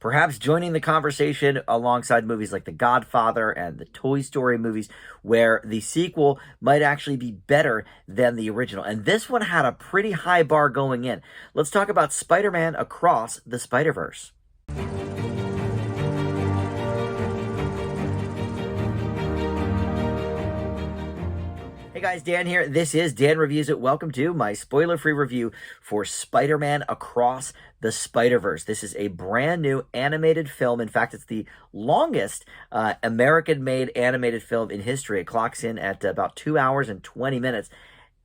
perhaps joining the conversation alongside movies like The Godfather and the Toy Story movies, where the sequel might actually be better than the original. And this one had a pretty high bar going in. Let's talk about Spider-Man Across the Spider-Verse. Hey guys, Dan here. This is Dan Reviews It. Welcome to my spoiler-free review for Spider-Man Across the Spider-Verse. This is a brand new animated film. In fact, it's the longest American-made animated film in history. It clocks in at about 2 hours and 20 minutes.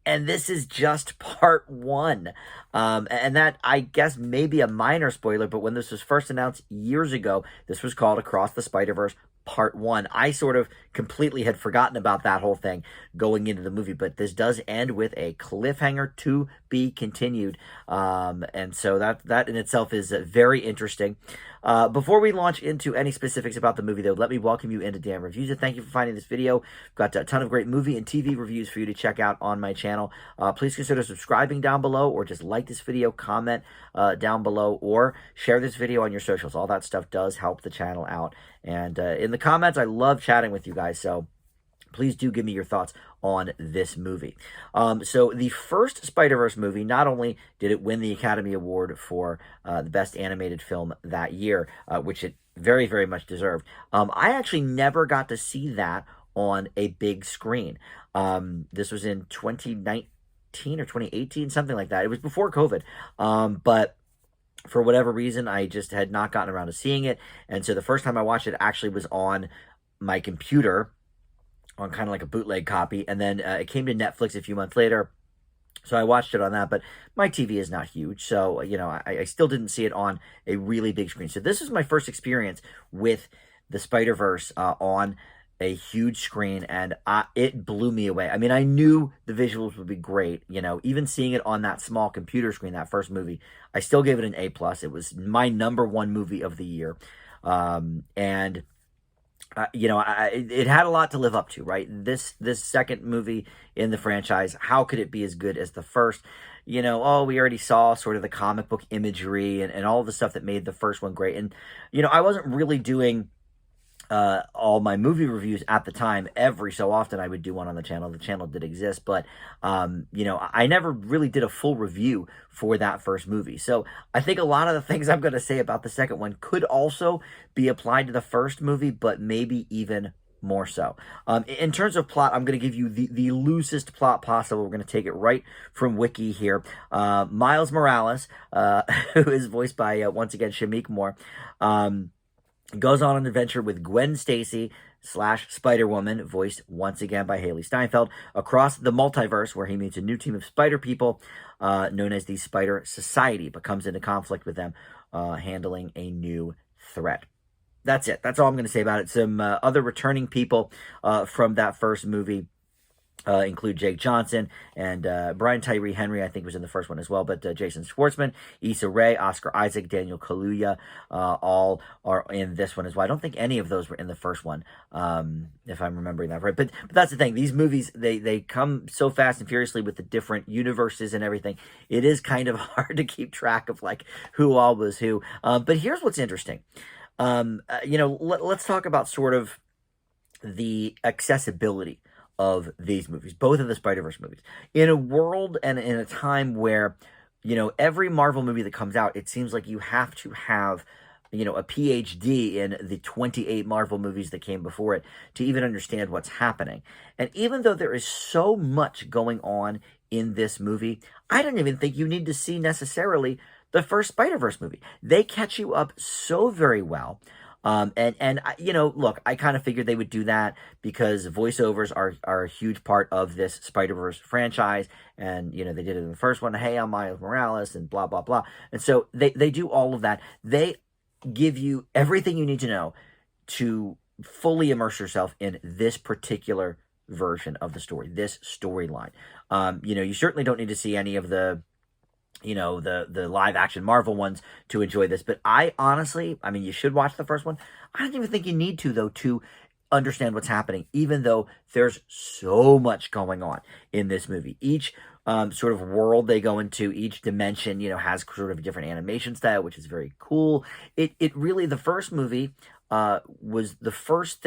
And this is just part one. And that, I guess, may be a minor spoiler, but when this was first announced years ago, this was called Across the Spider-Verse Part 1. I sort of completely had forgotten about that whole thing going into the movie, but this does end with a cliffhanger to be continued. And so that in itself is very interesting. Before we launch into any specifics about the movie, though, let me welcome you into Dan Reviews It. Thank you for finding this video. I've got a ton of great movie and TV reviews for you to check out on my channel. Please consider subscribing down below, or just like this video, comment down below, or share this video on your socials. All that stuff does help the channel out. And in the comments, I love chatting with you guys, so please do give me your thoughts on this movie. So the first Spider-Verse movie, not only did it win the Academy Award for the Best Animated Film that year, which it very, very much deserved, I actually never got to see that on a big screen. This was in 2019 or 2018, something like that. It was before COVID, but for whatever reason, I just had not gotten around to seeing it. And so the first time I watched it actually was on my computer, on kind of like a bootleg copy. And then it came to Netflix a few months later. So I watched it on that, but my TV is not huge. So, you know, I still didn't see it on a really big screen. So this is my first experience with the Spider-Verse on a huge screen, and it blew me away. I mean, I knew the visuals would be great. You know, even seeing it on that small computer screen, that first movie, I still gave it an A+. It was my #1 movie of the year. And you know, it had a lot to live up to, right? This second movie in the franchise, how could it be as good as the first? You know, oh, we already saw sort of the comic book imagery and all the stuff that made the first one great. And, you know, I wasn't really doing all my movie reviews at the time. Every so often I would do one on the channel. The channel did exist, but you know, I never really did a full review for that first movie. So I think a lot of the things I'm going to say about the second one could also be applied to the first movie, but maybe even more so. In terms of plot, I'm going to give you the loosest plot possible. We're going to take it right from Wiki here. Miles Morales, who is voiced by, once again, Shameik Moore, goes on an adventure with Gwen Stacy / Spider-Woman, voiced once again by Haley Steinfeld, across the multiverse, where he meets a new team of spider people known as the Spider Society, but comes into conflict with them, handling a new threat. That's it. That's all I'm going to say about it. Some other returning people from that first movie include Jake Johnson and Brian Tyree Henry, I think, was in the first one as well, but Jason Schwartzman, Issa Rae, Oscar Isaac, Daniel Kaluuya, all are in this one as well. I don't think any of those were in the first one, if I'm remembering that right. But that's the thing. These movies, they come so fast and furiously with the different universes and everything. It is kind of hard to keep track of, like, who all was who. But here's what's interesting. You know, let's talk about sort of the accessibility of these movies, both of the Spider-Verse movies. In a world and in a time where, you know, every Marvel movie that comes out, it seems like you have to have, you know, a PhD in the 28 Marvel movies that came before it to even understand what's happening. And even though there is so much going on in this movie, I don't even think you need to see necessarily the first Spider-Verse movie. They catch you up so very well. And you know, look, I kind of figured they would do that because voiceovers are a huge part of this Spider-Verse franchise. And, you know, they did it in the first one. Hey, I'm Miles Morales and blah, blah, blah. And so they do all of that. They give you everything you need to know to fully immerse yourself in this particular version of the story, this storyline. You know, you certainly don't need to see any of the, you know, the live action Marvel ones to enjoy this. But I honestly, I mean, you should watch the first one. I don't even think you need to, though, to understand what's happening, even though there's so much going on in this movie. Each sort of world they go into. Each dimension, has sort of a different animation style, which is very cool. It really, the first movie was the first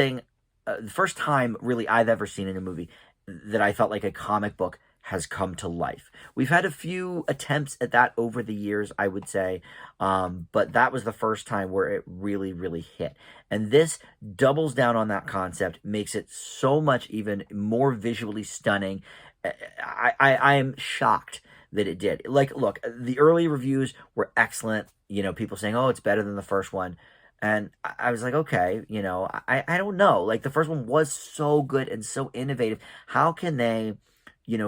time really I've ever seen in a movie that I felt like a comic book has come to life. We've had a few attempts at that over the years, I would say, but that was the first time where it really, really hit. And this doubles down on that concept, makes it so much even more visually stunning. I am shocked that it did. Like, look, the early reviews were excellent. People saying, "Oh, it's better than the first one." And I was like, okay, I don't know. Like, the first one was so good and so innovative. How can they,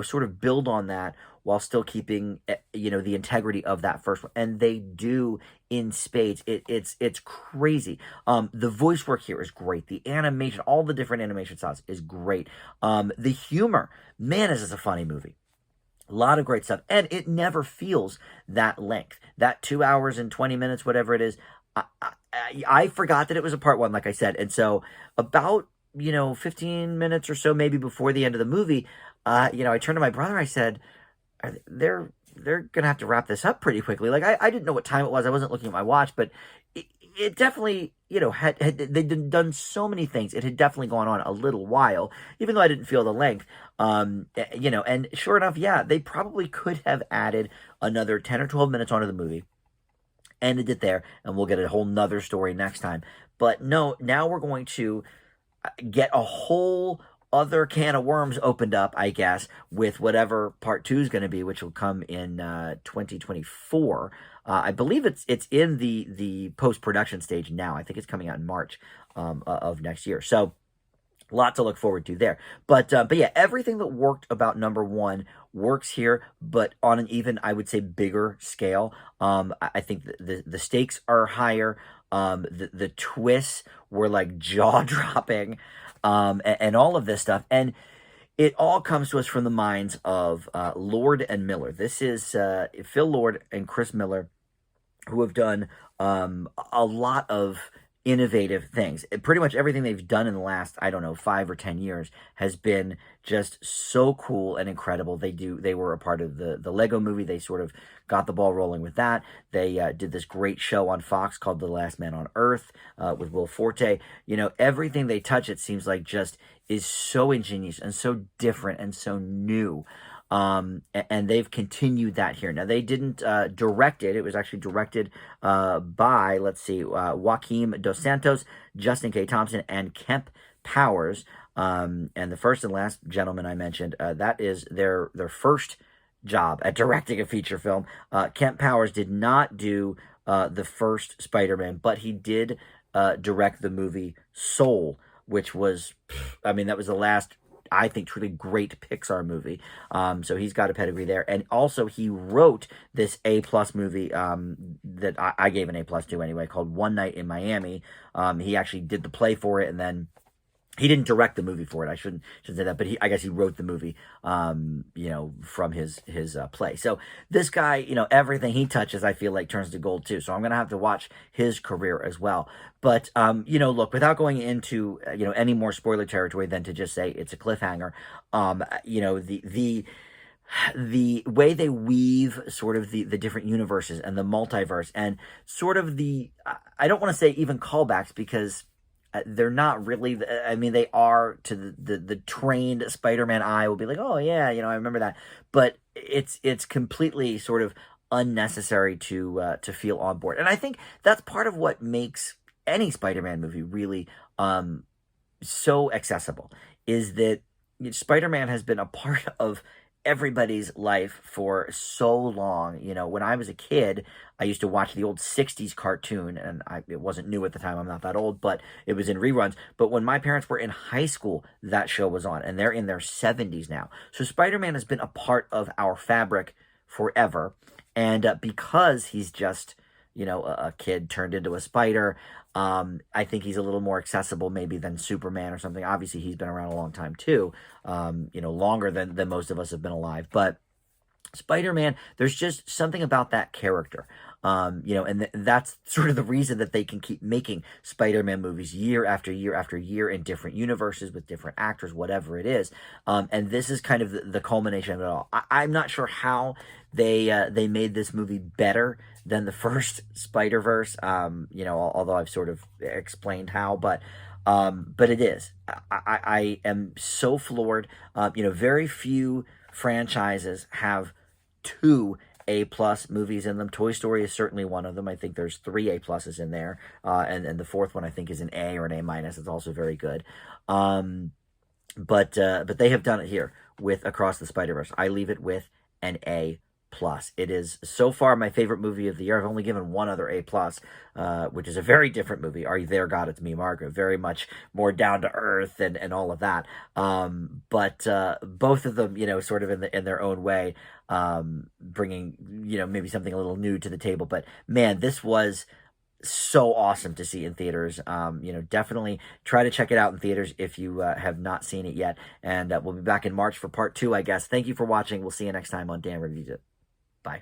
sort of build on that while still keeping, the integrity of that first one? And they do in spades. It's crazy. The voice work here is great. The animation, all the different animation styles is great. The humor, man, is this a funny movie. A lot of great stuff. And it never feels that length. That 2 hours and 20 minutes, whatever it is. I forgot that it was a part one, like I said. And so about, 15 minutes or so, maybe before the end of the movie, I turned to my brother. I said, they're going to have to wrap this up pretty quickly. Like, I didn't know what time it was. I wasn't looking at my watch, but it definitely, they'd done so many things. It had definitely gone on a little while, even though I didn't feel the length. And sure enough, yeah, they probably could have added another 10 or 12 minutes onto the movie. Ended it there, and we'll get a whole nother story next time. But no, now we're going to get a whole other can of worms opened up, I guess, with whatever part 2 is going to be, which will come in 2024. I believe it's in the post-production stage now. I think it's coming out in March of next year. So a lot to look forward to there. But yeah, everything that worked about number 1 works here, but on an even, I would say, bigger scale. I think the stakes are higher. The twists were like jaw-dropping, and all of this stuff. And it all comes to us from the minds of Lord and Miller. This is Phil Lord and Chris Miller, who have done a lot of innovative things. Pretty much everything they've done in the last, 5 or 10 years has been just so cool and incredible. They were a part of the Lego movie. They sort of got the ball rolling with that. They did this great show on Fox called The Last Man on Earth with Will Forte. Everything they touch, it seems like, just is so ingenious and so different and so new. And they've continued that here. Now, they didn't direct it. It was actually directed by, Joaquim Dos Santos, Justin K. Thompson, and Kemp Powers. And the first and last gentleman I mentioned, that is their first job at directing a feature film. Kemp Powers did not do the first Spider-Man, but he did direct the movie Soul, which was, that was the last, I think, truly great Pixar movie. So he's got a pedigree there. And also he wrote this A+ movie that I gave an A+ to anyway, called One Night in Miami. He actually did the play for it, and then he didn't direct the movie for it. I shouldn't say that, but I guess he wrote the movie, from his play. So this guy, everything he touches, I feel like turns to gold too. So I'm gonna have to watch his career as well. But look, without going into any more spoiler territory than to just say it's a cliffhanger, the way they weave sort of the different universes and the multiverse and sort of I don't want to say even callbacks, because they're not really, they are to the trained Spider-Man eye will be like, oh yeah, I remember that. But it's completely sort of unnecessary to feel on board. And I think that's part of what makes any Spider-Man movie really so accessible, is that Spider-Man has been a part of everybody's life for so long. When I was a kid, I used to watch the old 60s cartoon, and it wasn't new at the time. I'm not that old, but it was in reruns. But when my parents were in high school, that show was on, and they're in their 70s now. So Spider-Man has been a part of our fabric forever. And because he's just, a kid turned into a spider, I think he's a little more accessible maybe than Superman or something. Obviously, he's been around a long time too, longer than most of us have been alive. But Spider-Man, there's just something about that character And that's sort of the reason that they can keep making Spider-Man movies year after year after year in different universes with different actors, whatever it is. And this is kind of the culmination of it all. I'm not sure how they made this movie better than the first Spider-Verse. Although I've sort of explained how, but it is. I am so floored. Very few franchises have two A+ movies in them. Toy Story is certainly one of them. I think there's 3 A+s in there, and the fourth one I think is an A or an A-. It's also very good. But they have done it here with Across the Spider-Verse. I leave it with an A+. It is so far my favorite movie of the year. I've only given one other A+, which is a very different movie. Are You There, God? It's Me, Margaret. Very much more down to earth and all of that. But both of them, sort of in their own way, bringing maybe something a little new to the table. But man, this was so awesome to see in theaters. Definitely try to check it out in theaters if you have not seen it yet. And we'll be back in March for part 2, I guess. Thank you for watching. We'll see you next time on Dan Reviews It. Bye.